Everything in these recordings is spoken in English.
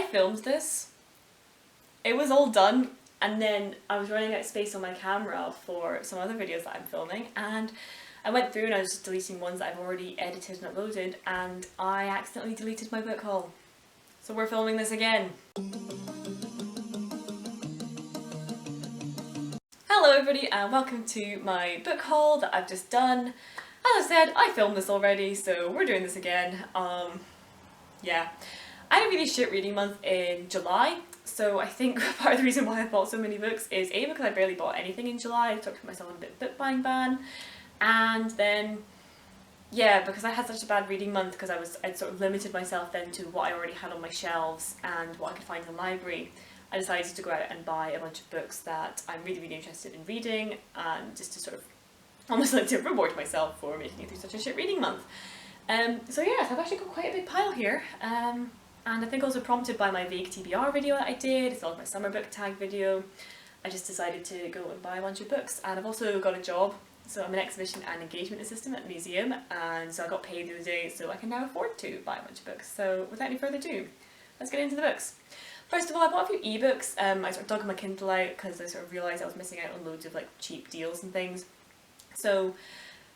I filmed this, it was all done, and then I was running out of space on my camera for some other videos that I'm filming, and I went through and I was just deleting ones that I've already edited and uploaded, and I accidentally deleted my book haul. So we're filming this again. Hello everybody and welcome to my book haul that I've just done. As I said, I filmed this already, so we're doing this again. Yeah. I had a really shit reading month in July, so I think part of the reason why I bought so many books is A, because I barely bought anything in July. I took myself on a bit of book buying ban, and then yeah, because I had such a bad reading month because I'd sort of limited myself then to what I already had on my shelves and what I could find in the library. I decided to go out and buy a bunch of books that I'm really interested in reading, and just to sort of almost like to reward myself for making it through such a shit reading month. So yes, I've actually got quite a big pile here, and I think also prompted by my vague TBR video that I did, as well as my summer book tag video. I just decided to go and buy a bunch of books, and I've also got a job. So I'm an exhibition and engagement assistant at a museum, and so I got paid the other day, so I can now afford to buy a bunch of books. So without any further ado, let's get into the books. First of all, I bought a few ebooks. I sort of dug my Kindle out because I sort of realised I was missing out on loads of like cheap deals and things. So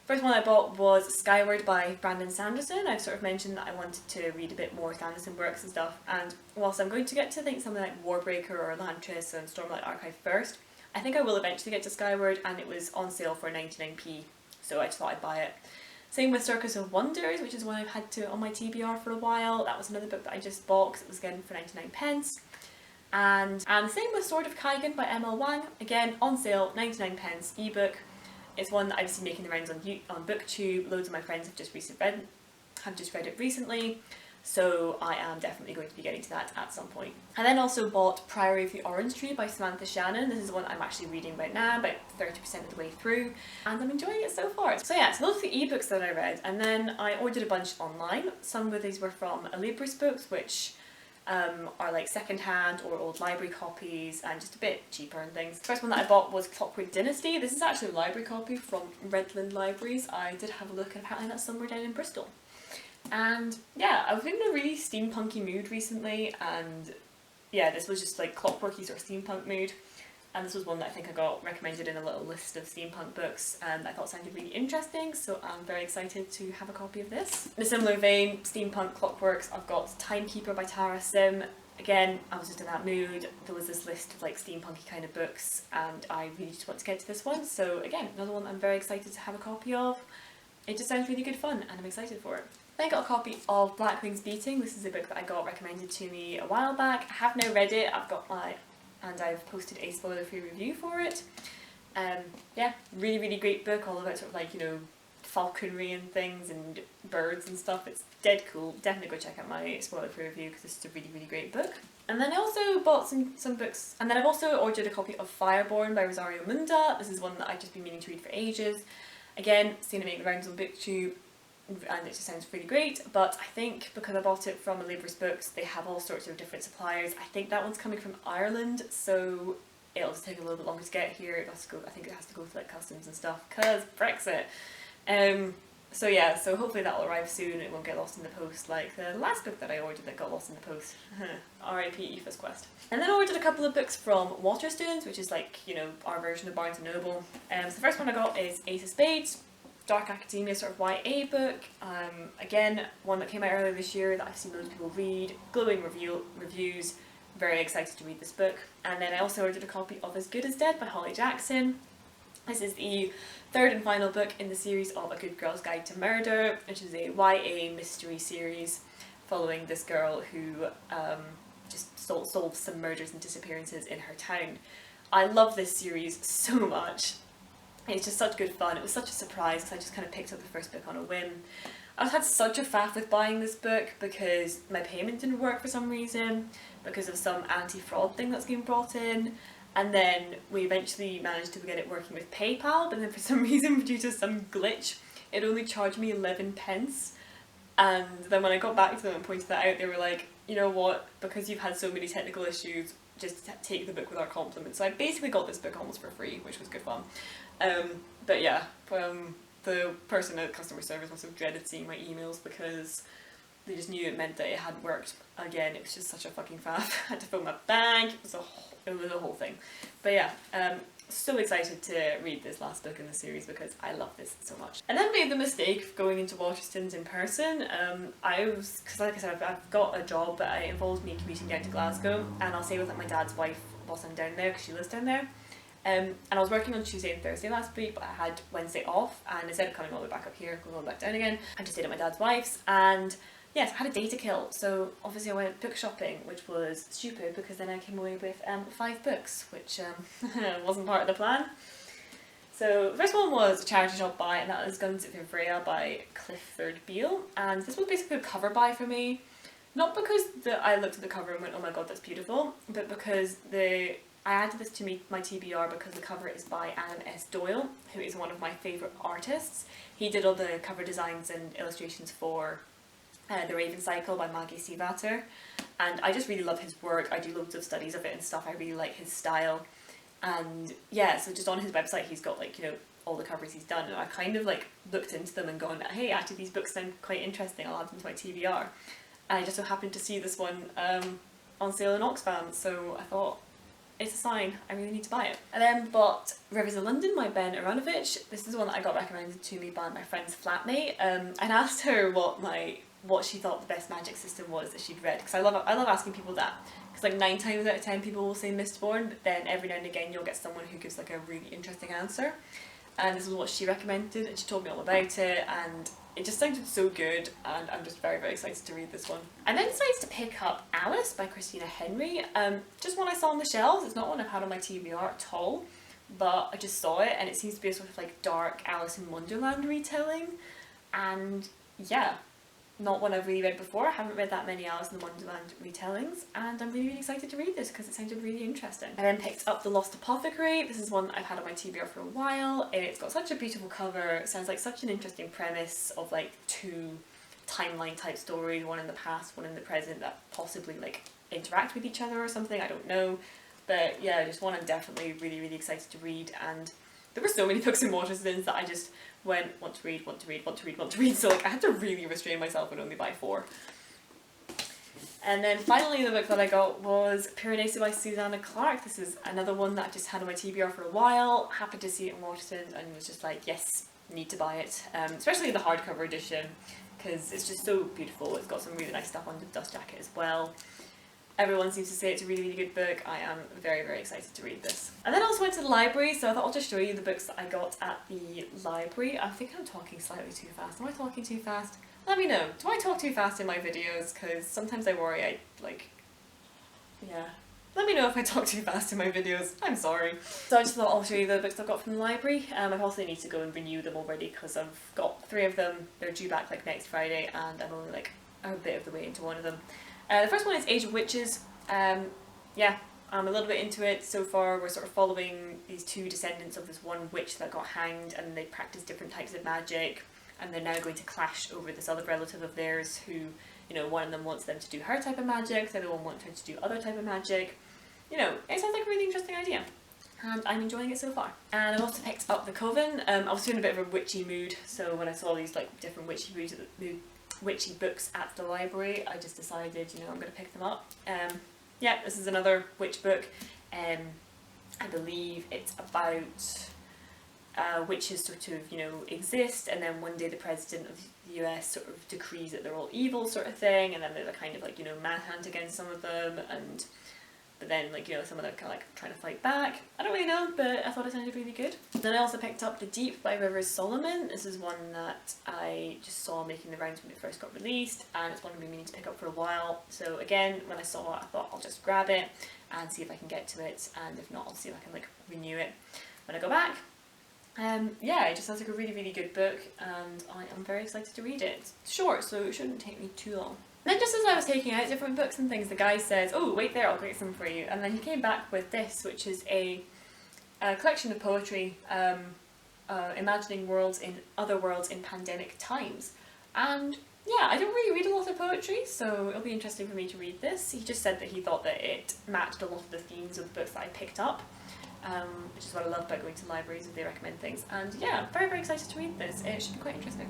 first one I bought was Skyward by Brandon Sanderson. I've sort of mentioned that I wanted to read a bit more Sanderson works and stuff, and whilst I'm going to get to think something like Warbreaker or Elantris and Stormlight Archive first, I think I will eventually get to Skyward, and it was on sale for 99p, so I just thought I'd buy it. Same with Circus of Wonders, which is one I've had to on my TBR for a while. That was another book that I just bought because it was again for 99 pence. And same with Sword of Kaigan by M.L. Wang, again on sale, 99 pence ebook. It's one that I've seen making the rounds on BookTube. Loads of my friends have just read it recently, so I am definitely going to be getting to that at some point. I then also bought Priory of the Orange Tree by Samantha Shannon. This is one I'm actually reading right now, about 30% of the way through, and I'm enjoying it so far. So yeah, so those are the ebooks that I read, and then I ordered a bunch online. Some of these were from Ebooks books, which are like second-hand or old library copies and just a bit cheaper and things. The first one that I bought was Clockwork Dynasty. This is actually a library copy from Redland Libraries. I did have a look, and apparently that's somewhere down in Bristol. And yeah, I've been in a really steampunky mood recently, and yeah, this was just like clockworky sort of steampunk mood. And this was one that I think I got recommended in a little list of steampunk books, and I thought sounded really interesting, so I'm very excited to have a copy of this. In a similar vein, steampunk clockworks, I've got Timekeeper by Tara Sim. Again, I was just in that mood. There was this list of like steampunky kind of books, and I really just want to get to this one. So again, another one I'm very excited to have a copy of. It just sounds really good fun, and I'm excited for it. Then I got a copy of Black Wings Beating. This is a book that I got recommended to me a while back. I have now read it. And I've posted a spoiler-free review for it. Yeah, really great book, all about sort of like, you know, falconry and things and birds and stuff. It's dead cool. Definitely go check out my spoiler-free review because this is a really great book. And then I also bought some books, and then I've also ordered a copy of Fireborne by Rosario Munda. This is one that I've just been meaning to read for ages. Again, seen it make the rounds on BookTube, and it just sounds really great, but I think because I bought it from Ebooks books, they have all sorts of different suppliers. I think that one's coming from Ireland, so it'll just take a little bit longer to get here. I think it has to go through like customs and stuff, because Brexit. So yeah, so hopefully that'll arrive soon. It won't get lost in the post like the last book that I ordered that got lost in the post. R.I.P. Aoife's Quest. And then I ordered a couple of books from Waterstones, which is like, you know, our version of Barnes & Noble. So the first one I got is Ace of Spades. Dark Academia sort of YA book, again one that came out earlier this year that I've seen loads of people read, glowing reviews, very excited to read this book. And then I also ordered a copy of As Good as Dead by Holly Jackson. This is the third and final book in the series of A Good Girl's Guide to Murder, which is a YA mystery series following this girl who just solves some murders and disappearances in her town. I love this series so much. It's just such good fun. It was such a surprise because I just kind of picked up the first book on a whim. I've had such a faff with buying this book because my payment didn't work for some reason, because of some anti-fraud thing that's been brought in, and then we eventually managed to get it working with PayPal, but then for some reason, due to some glitch, it only charged me 11 pence. And then when I got back to them and pointed that out, they were like, you know what, because you've had so many technical issues, just take the book with our compliments. So I basically got this book almost for free, which was good fun. But yeah, the person at customer service must have dreaded seeing my emails because they just knew it meant that it hadn't worked again. It was just such a fucking faff. I had to fill my bank. It was a whole thing. But yeah, so excited to read this last book in the series because I love this so much. And then made the mistake of going into Waterstones in person. Because like I said, I've got a job that involves me commuting down to Glasgow, and I'll stay with like my dad's wife whilst I'm down there because she lives down there. And I was working on Tuesday and Thursday last week, but I had Wednesday off, and instead of coming all the way back up here, going back down again, I just stayed at my dad's wife's, and yes, I had a day to kill. So obviously I went book shopping, which was stupid because then I came away with 5 books, which wasn't part of the plan. So the first one was a charity shop buy, and that was Guns of Freya by Clifford Beale, and this was basically a cover buy for me. Not because I looked at the cover and went, oh my god, that's beautiful, but because I added this to my TBR because the cover is by Alan S. Doyle, who is one of my favourite artists. He did all the cover designs and illustrations for The Raven Cycle by Maggie Stiefvater, and I just really love his work. I do loads of studies of it and stuff. I really like his style, and yeah, so just on his website he's got like, you know, all the covers he's done, and I kind of like looked into them and gone, hey, actually these books sound quite interesting, I'll add them to my TBR. And I just so happened to see this one on sale in Oxfam, so I thought, it's a sign, I really need to buy it. I then bought Rivers of London by Ben Aronovich. This is one that I got recommended to me by my friend's flatmate. I'd asked her what she thought the best magic system was that she'd read, because I love asking people that, because like 9 times out of 10 people will say Mistborn, but then every now and again you'll get someone who gives like a really interesting answer, and this is what she recommended, and she told me all about it, and it just sounded so good, and I'm just very, very excited to read this one. I then decided to pick up Alice by Christina Henry. Just one I saw on the shelves. It's not one I've had on my TBR at all, but I just saw it, and it seems to be a sort of like dark Alice in Wonderland retelling, and yeah, not one I've really read before. I haven't read that many Alice in Wonderland retellings, and I'm really, really excited to read this because it sounded really interesting. I then picked up The Lost Apothecary. This is one I've had on my TBR for a while. It's got such a beautiful cover. It sounds like such an interesting premise of like 2 timeline type stories, one in the past, one in the present, that possibly like interact with each other or something, I don't know. But yeah, just one I'm definitely really, really excited to read, and there were so many books in Waterstones that I just went, want to read, so like I had to really restrain myself and only buy 4. And then finally the book that I got was Piranesi by Susanna Clarke. This is another one that I just had on my TBR for a while, happened to see it in Waterstones and was just like, yes, need to buy it, especially the hardcover edition, because it's just so beautiful. It's got some really nice stuff on the dust jacket as well. Everyone seems to say it's a really, really good book. I am very, very excited to read this. And then I also went to the library, so I thought I'll just show you the books that I got at the library. I think I'm talking slightly too fast. Am I talking too fast? Let me know. Do I talk too fast in my videos? Because sometimes I worry yeah. Let me know if I talk too fast in my videos. I'm sorry. So I just thought I'll show you the books I've got from the library. I also need to go and renew them already because I've got 3 of them. They're due back like next Friday, and I'm only like a bit of the way into one of them. The first one is Age of Witches. Yeah, I'm a little bit into it so far. We're sort of following these 2 descendants of this one witch that got hanged, and they practice different types of magic, and they're now going to clash over this other relative of theirs who, you know, one of them wants them to do her type of magic, the other one wants her to do other type of magic. You know, it sounds like a really interesting idea, and I'm enjoying it so far. And I've also picked up The Coven. I was feeling a bit of a witchy mood, so when I saw these like different witchy books at the library, I just decided, you know, I'm going to pick them up. Yeah, this is another witch book. I believe it's about witches sort of, you know, exist, and then one day the president of the US sort of decrees that they're all evil sort of thing, and then there's a kind of like, you know, manhunt against some of them, but then, like, you know, some of them kind of like trying to fight back. I don't really know, but I thought it sounded really good. Then I also picked up The Deep by Rivers Solomon. This is one that I just saw making the rounds when it first got released, and it's one I've been meaning to pick up for a while. So again, when I saw it, I thought I'll just grab it and see if I can get to it, and if not, I'll see if I can like renew it when I go back. Yeah, it just sounds like a really, really good book, and I am very excited to read it. It's short, so it shouldn't take me too long. Then just as I was taking out different books and things, the guy says, oh, wait there, I'll get some for you. And then he came back with this, which is a collection of poetry, imagining other worlds in pandemic times. And yeah, I don't really read a lot of poetry, so it'll be interesting for me to read this. He just said that he thought that it matched a lot of the themes of the books that I picked up, which is what I love about going to libraries if they recommend things. And yeah, I'm very, very excited to read this. It should be quite interesting.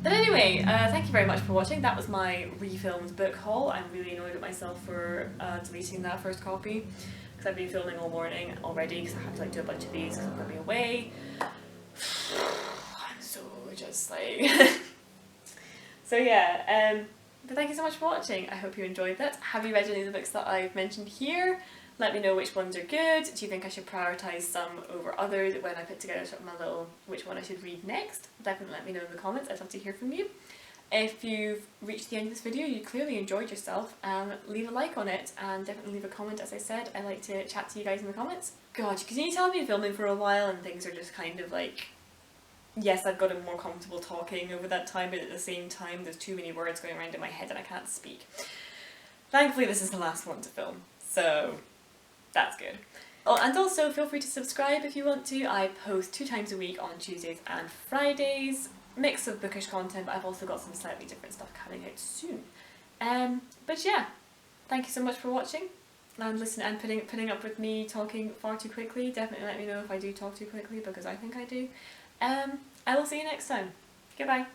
But anyway, thank you very much for watching. That was my refilmed book haul. I'm really annoyed at myself for deleting that first copy because I've been filming all morning already because I have to like do a bunch of these because I'm going to be away. I'm so just like... So yeah, but thank you so much for watching. I hope you enjoyed that. Have you read any of the books that I've mentioned here? Let me know which ones are good. Do you think I should prioritise some over others when I put together sort of my little which one I should read next? Definitely let me know in the comments. I'd love to hear from you. If you've reached the end of this video, you clearly enjoyed yourself, leave a like on it and definitely leave a comment. As I said, I like to chat to you guys in the comments. God, because you tell I've been filming for a while and things are just kind of like... Yes, I've gotten more comfortable talking over that time, but at the same time there's too many words going around in my head and I can't speak. Thankfully this is the last one to film, so that's good. Oh, and also feel free to subscribe if you want to. I post 2 times a week on Tuesdays and Fridays. Mix of bookish content, but I've also got some slightly different stuff coming out soon. But yeah, thank you so much for watching and listening and putting up with me talking far too quickly. Definitely let me know if I do talk too quickly because I think I do. I will see you next time. Goodbye.